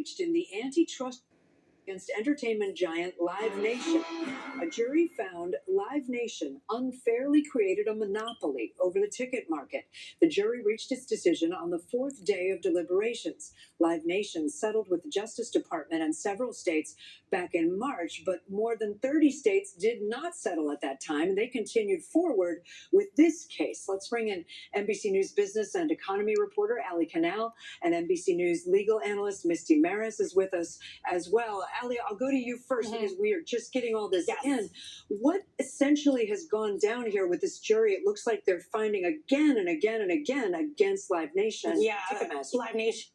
reached in the antitrust against entertainment giant Live Nation. A jury found Live Nation unfairly created a monopoly over the ticket market. The jury reached its decision on the fourth day of deliberations. Live Nation settled with the Justice Department and several states back in March, but more than 30 states did not settle at that time. They continued forward with this case. Let's bring in NBC News business and economy reporter Ali Canal, and NBC News legal analyst Misty Maris is with us as well. Ali, I'll go to you first because we are just getting all this in. What essentially has gone down here with this jury? It looks like they're finding again and again and again against Live Nation. Yeah, Live Nation,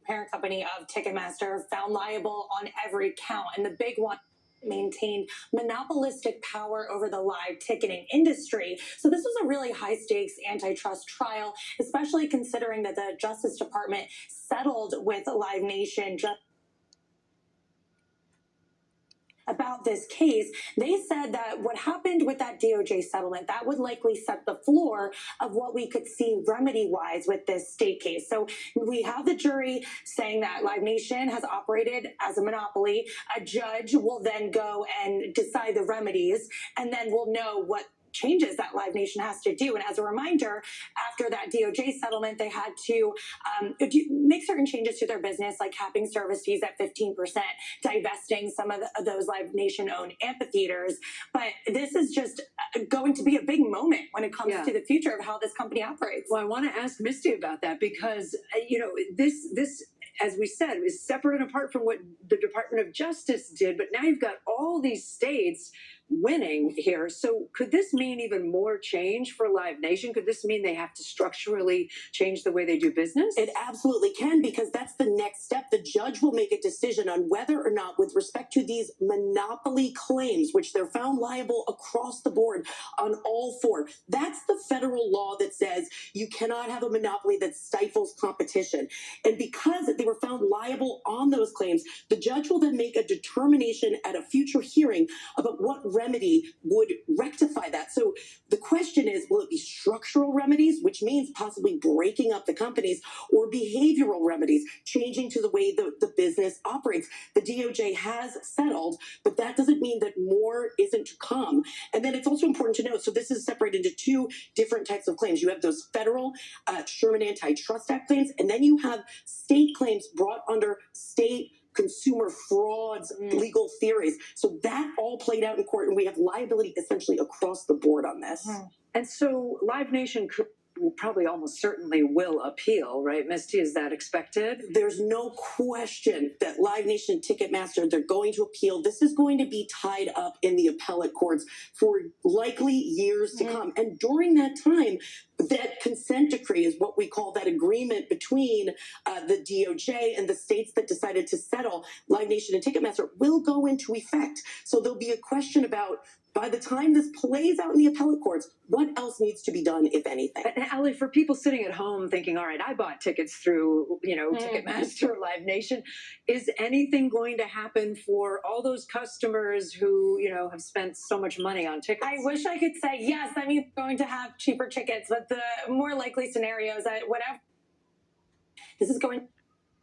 parent company of Ticketmaster, found liable on every count. And the big one, maintained monopolistic power over the live ticketing industry. So this was a really high stakes antitrust trial, especially considering that the Justice Department settled with Live Nation just about this case. They said that what happened with that DOJ settlement, that would likely set the floor of what we could see remedy-wise with this state case. So we have the jury saying that Live Nation has operated as a monopoly. A judge will then go and decide the remedies, and then we'll know what changes that Live Nation has to do. And as a reminder, after that DOJ settlement, they had to make certain changes to their business, like capping service fees at 15%, divesting some of those Live Nation-owned amphitheaters. But this is just going to be a big moment when it comes to the future of how this company operates. Well, I want to ask Misty about that because, this as we said, is separate and apart from what the Department of Justice did. But now you've got all these states winning here. So could this mean even more change for Live Nation? Could this mean they have to structurally change the way they do business? It absolutely can, because that's the next step. The judge will make a decision on whether or not, with respect to these monopoly claims, which they're found liable across the board on all four. That's the federal law that says you cannot have a monopoly that stifles competition. And because they were found liable on those claims, the judge will then make a determination at a future hearing about what remedy would rectify that. So the question is, will it be structural remedies, which means possibly breaking up the companies, or behavioral remedies, changing to the way the business operates? The DOJ has settled, but that doesn't mean that more isn't to come. And then it's also important to note, so this is separated into two different types of claims. You have those federal Sherman Antitrust Act claims, and then you have state claims brought under state consumer frauds, legal theories. So that all played out in court, and we have liability essentially across the board on this. And so Live Nation probably almost certainly will appeal, right, Misty? Is that expected? There's no question that Live Nation and Ticketmaster, they're going to appeal. This is going to be tied up in the appellate courts for likely years to come. And during that time, that consent decree is what we call that agreement between the DOJ and the states that decided to settle Live Nation and Ticketmaster will go into effect. So there'll be a question about, by the time this plays out in the appellate courts, what else needs to be done, if anything? Ali, for people sitting at home thinking, all right, I bought tickets through, Ticketmaster or Live Nation, is anything going to happen for all those customers who, have spent so much money on tickets? I wish I could say yes, that means going to have cheaper tickets, but the more likely scenario is that whatever, this is going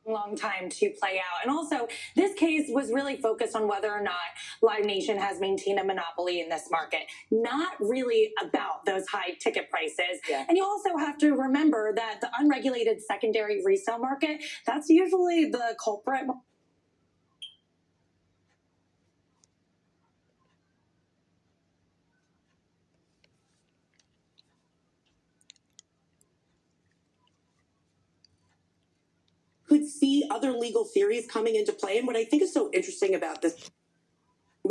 long time to play out. And also, this case was really focused on whether or not Live Nation has maintained a monopoly in this market, not really about those high ticket prices. And you also have to remember that the unregulated secondary resale market, that's usually the culprit. Could see other legal theories coming into play. And what I think is so interesting about this